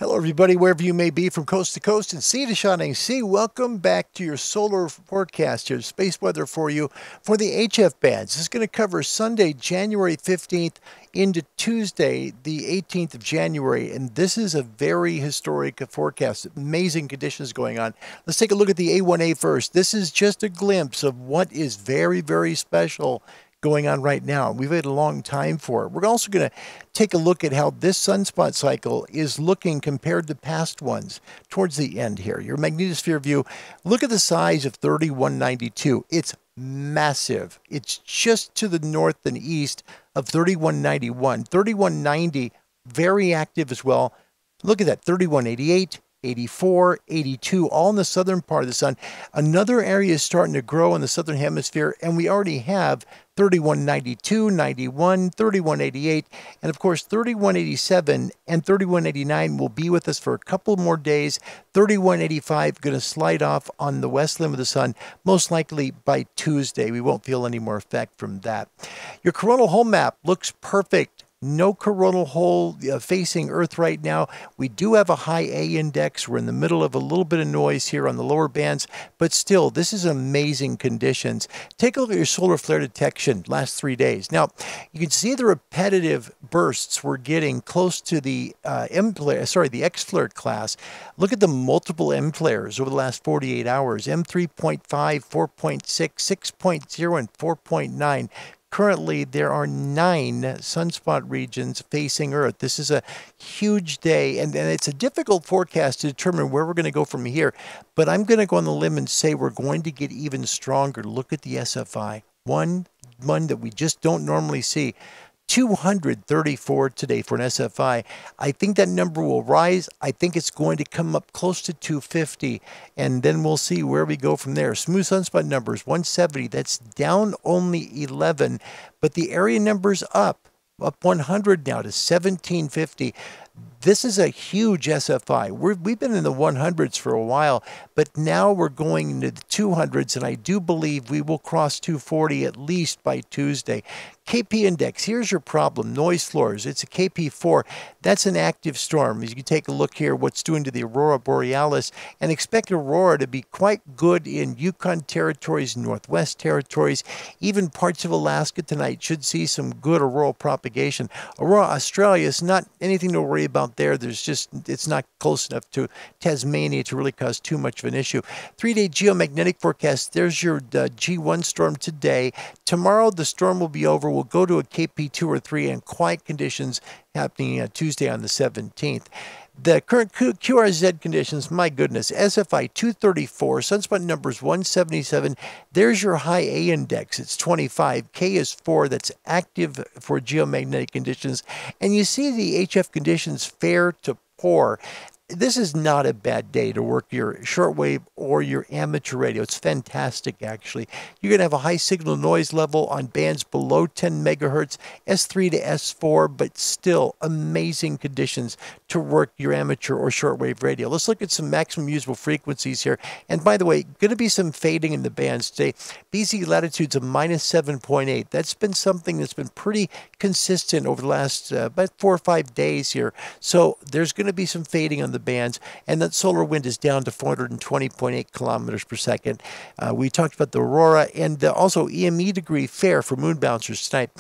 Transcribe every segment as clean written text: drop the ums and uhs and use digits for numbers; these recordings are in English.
Hello, everybody, wherever you may be from coast to coast and sea to shining sea. Welcome back to your solar forecast here, space weather for you for the HF bands. This is going to cover Sunday, January 15th into Tuesday, the 18th of January. And this is a very historic forecast. Amazing conditions going on. Let's take a look at the A1A first. This is just a glimpse of what is very, very special going on right now. We've had a long time for it. We're also going to take a look at how this sunspot cycle is looking compared to past ones towards the end here. Your magnetosphere view, look at the size of 3192. It's massive. It's just to the north and east of 3191. 3190, very active as well. Look at that, 3188. 84, 82, all in the southern part of the sun. Another area is starting to grow in the southern hemisphere, and we already have 3192, 91, 3188, and of course 3187 and 3189 will be with us for a couple more days. 3185 going to slide off on the west limb of the sun, most likely by Tuesday. We won't feel any more effect from that. Your coronal hole map looks perfect. No coronal hole facing Earth right now. We do have a high A index. We're in the middle of a little bit of noise here on the lower bands, but still, this is amazing conditions. Take a look at your solar flare detection last 3 days. Now, you can see the repetitive bursts we're getting close to the the X flare class. Look at the multiple M flares over the last 48 hours. M3.5, 4.6, 6.0, and 4.9. Currently, there are 9 sunspot regions facing Earth. This is a huge day, and it's a difficult forecast to determine where we're going to go from here. But I'm going to go on the limb and say we're going to get even stronger. Look at the SFI, one that we just don't normally see. 234 today for an SFI. I think that number will rise. I think it's going to come up close to 250, and then we'll see where we go from there. Smooth sunspot numbers, 170. That's down only 11, but the area number's up 100 now to 1750. This is a huge SFI. We've been in the 100s for a while, but now we're going into the 200s, and I do believe we will cross 240 at least by Tuesday. KP index, here's your problem, noise floors. It's a KP4. That's an active storm. As you can take a look here, what's doing to the aurora borealis, and expect aurora to be quite good in Yukon territories, Northwest territories, even parts of Alaska tonight should see some good auroral propagation. Aurora Australia is not anything to worry about there. It's not close enough to Tasmania to really cause too much of an issue. 3-day geomagnetic forecast. There's your G1 storm today. Tomorrow the storm will be over. We'll go to a KP2 or 3 and quiet conditions happening Tuesday on the 17th. The current QRZ conditions, my goodness, SFI 234, sunspot numbers 177. There's your high A index. It's 25. K is 4. That's active for geomagnetic conditions. And you see the HF conditions fair to poor. This is not a bad day to work your shortwave or your amateur radio. It's fantastic, actually. You're going to have a high signal noise level on bands below 10 megahertz, S3 to S4, but still amazing conditions to work your amateur or shortwave radio. Let's look at some maximum usable frequencies here. And by the way, going to be some fading in the bands today. BZ latitudes of -7.8. That's been something that's been pretty consistent over the last about 4 or 5 days here. So there's going to be some fading on the bands, and that solar wind is down to 420.8 kilometers per second. We talked about the aurora, and also EME degree fair for moon bouncers tonight.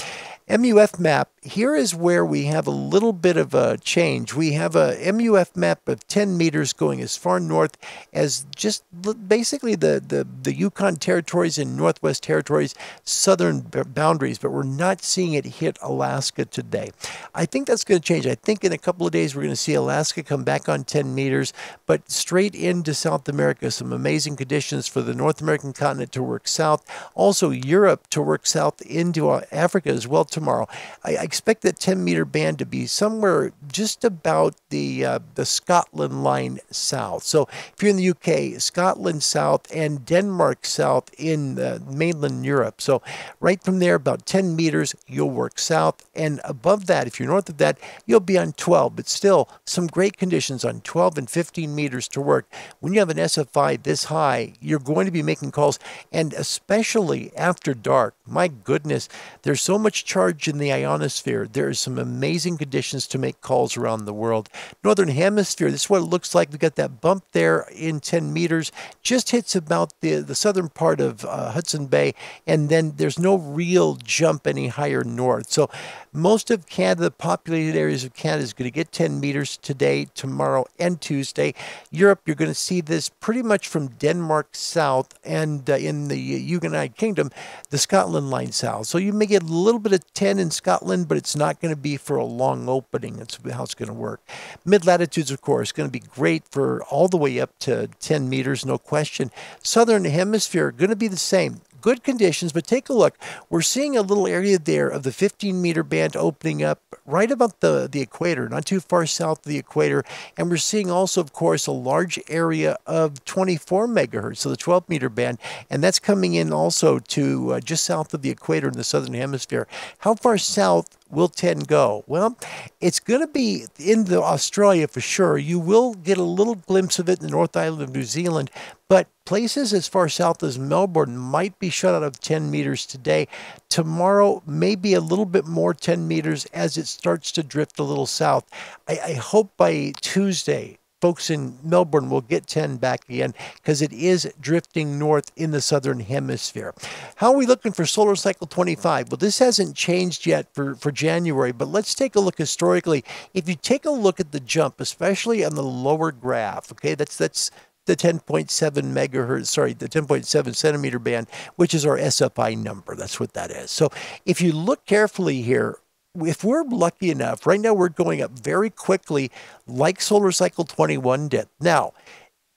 MUF map, here is where we have a little bit of a change. We have a MUF map of 10 meters going as far north as just basically the Yukon territories and Northwest territories, southern boundaries, but we're not seeing it hit Alaska today. I think that's going to change. I think in a couple of days we're going to see Alaska come back on 10 meters, but straight into South America, some amazing conditions for the North American continent to work south, also Europe to work south into Africa as well tomorrow. I expect that 10-meter band to be somewhere just about the Scotland line south. So if you're in the UK, Scotland south and Denmark south in mainland Europe. So right from there, about 10 meters, you'll work south. And above that, if you're north of that, you'll be on 12. But still, some great conditions on 12 and 15 meters to work. When you have an SFI this high, you're going to be making calls, and especially after dark. My goodness, there's so much charge in the ionosphere. There are some amazing conditions to make calls around the world. Northern Hemisphere, this is what it looks like. We got that bump there in 10 meters, just hits about the southern part of Hudson Bay, and then there's no real jump any higher north. So most of Canada, the populated areas of Canada, is going to get 10 meters today, tomorrow, and Tuesday. Europe, you're going to see this pretty much from Denmark south, and in the United Kingdom, the Scotland line south. So you may get a little bit of 10 in Scotland, but it's not going to be for a long opening. That's how it's going to work. Mid-latitudes, of course, going to be great for all the way up to 10 meters, no question. Southern Hemisphere, going to be the same. Good conditions, but take a look. We're seeing a little area there of the 15-meter band opening up right about the equator, not too far south of the equator. And we're seeing also, of course, a large area of 24 megahertz, so the 12-meter band. And that's coming in also to just south of the equator in the southern hemisphere. How far south will 10 go? Well, it's going to be into Australia for sure. You will get a little glimpse of it in the North Island of New Zealand, but places as far south as Melbourne might be shut out of 10 meters today. Tomorrow, maybe a little bit more 10 meters as it starts to drift a little south. I hope by Tuesday, folks in Melbourne will get 10 back again because it is drifting north in the southern hemisphere. How are we looking for solar cycle 25? Well, this hasn't changed yet for January, but let's take a look historically. If you take a look at the jump, especially on the lower graph, okay, that's the 10.7 megahertz, sorry, the 10.7 centimeter band, which is our SFI number. That's what that is. So if you look carefully here, if we're lucky enough, right now we're going up very quickly like solar cycle 21 did. Now,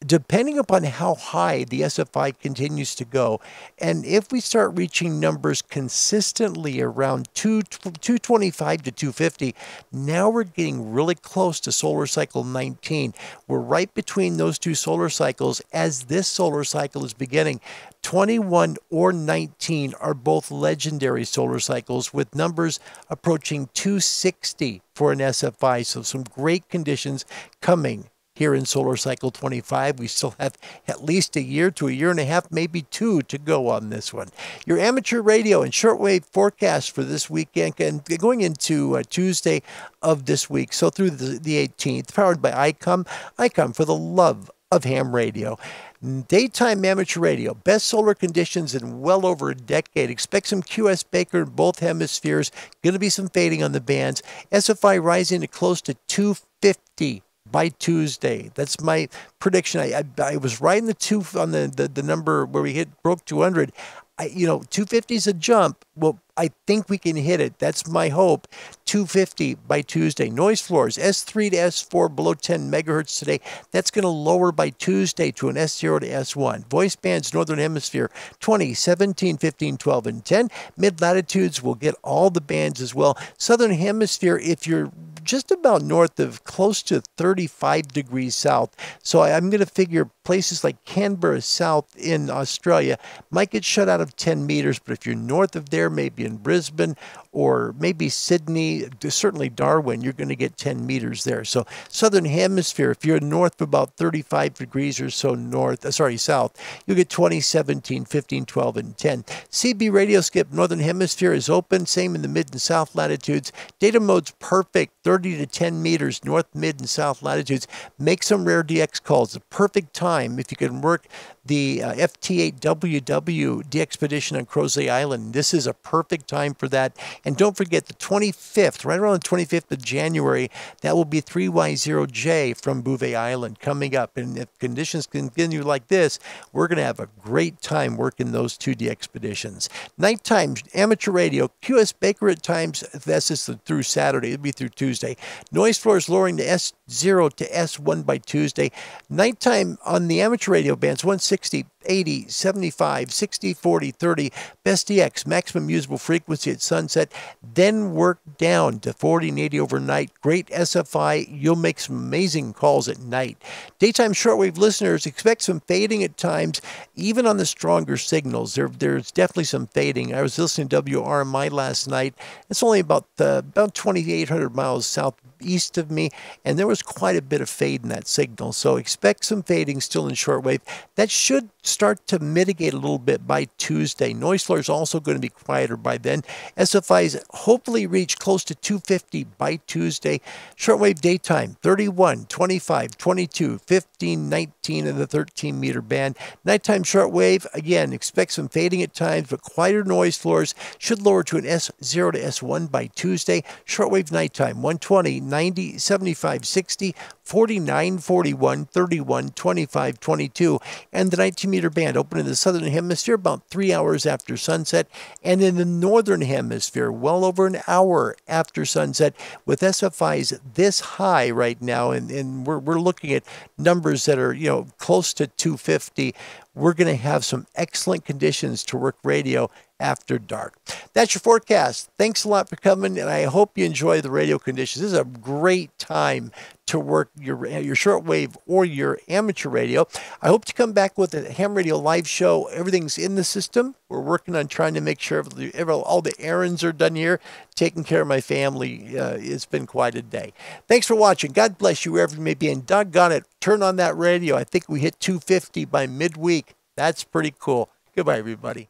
depending upon how high the SFI continues to go, and if we start reaching numbers consistently around 225 to 250, now we're getting really close to solar cycle 19. We're right between those two solar cycles as this solar cycle is beginning. 21 or 19 are both legendary solar cycles with numbers approaching 260 for an SFI. So some great conditions coming here in solar cycle 25. We still have at least a year to a year and a half, maybe two to go on this one. Your amateur radio and shortwave forecast for this weekend and going into Tuesday of this week, so through the 18th, powered by ICOM for the love of ham radio. Daytime amateur radio, best solar conditions in well over a decade. Expect some QS Baker in both hemispheres. Going to be some fading on the bands. SFI rising to close to 250 by Tuesday. That's my prediction. I was right in the two on the number where we broke 200. 250 is a jump. Well, I think we can hit it. That's my hope. 250 by Tuesday. Noise floors, S3 to S4 below 10 megahertz today. That's going to lower by Tuesday to an S0 to S1. Voice bands, Northern Hemisphere, 20, 17, 15, 12, and 10. Mid-latitudes will get all the bands as well. Southern Hemisphere, if you're just about north of close to 35 degrees south. So I'm going to figure places like Canberra South in Australia might get shut out of 10 meters, but if you're north of there, maybe in Brisbane or maybe Sydney, certainly Darwin, you're going to get 10 meters there. So Southern Hemisphere, if you're north of about 35 degrees or so south, you'll get 20, 17, 15, 12, and 10. CB radio skip, Northern Hemisphere is open, same in the mid and south latitudes. Data mode's perfect, 30 to 10 meters, north, mid, and south latitudes. Make some rare DX calls. The perfect time if you can work the FT8WW DXpedition on Crozet Island. This is a perfect time for that. And don't forget the 25th, right around the 25th of January, that will be 3Y0J from Bouvet Island coming up. And if conditions continue like this, we're going to have a great time working those 2D expeditions. Nighttime, amateur radio, QS Baker at times, that's just through Saturday, it'll be through Tuesday. Noise floors lowering to S0 to S1 by Tuesday. Nighttime on the amateur radio bands, 160, 80, 75, 60, 40, 30, best DX, maximum usable frequency at sunset, then work down to 40 and 80 overnight. Great SFI. You'll make some amazing calls at night. Daytime shortwave listeners, expect some fading at times, even on the stronger signals. There's definitely some fading. I was listening to WRMI last night. It's only about 2,800 miles south east of me, and there was quite a bit of fade in that signal. So expect some fading still in shortwave. That should start to mitigate a little bit by Tuesday. Noise floor is also going to be quieter by then. SFIs hopefully reach close to 250 by Tuesday. Shortwave daytime, 31, 25, 22, 15, 19 in the 13 meter band. Nighttime shortwave, again, expect some fading at times, but quieter noise floors should lower to an S0 to S1 by Tuesday. Shortwave nighttime, 120, 90, 75, 60, 49, 41, 31, 25, 22. And the 19 meter band open in the southern hemisphere about 3 hours after sunset. And in the northern hemisphere, well over an hour after sunset, with SFIs this high right now. And we're looking at numbers that are, you know, close to 250. We're going to have some excellent conditions to work radio after dark. That's your forecast. Thanks a lot for coming, and I hope you enjoy the radio conditions. This is a great time to work your shortwave or your amateur radio. I hope to come back with a ham radio live show. Everything's in the system. We're working on trying to make sure all the errands are done here, taking care of my family. It's been quite a day. Thanks for watching. God bless you wherever you may be, and doggone it, turn on that radio. I think we hit 250 by midweek. That's pretty cool. Goodbye, everybody.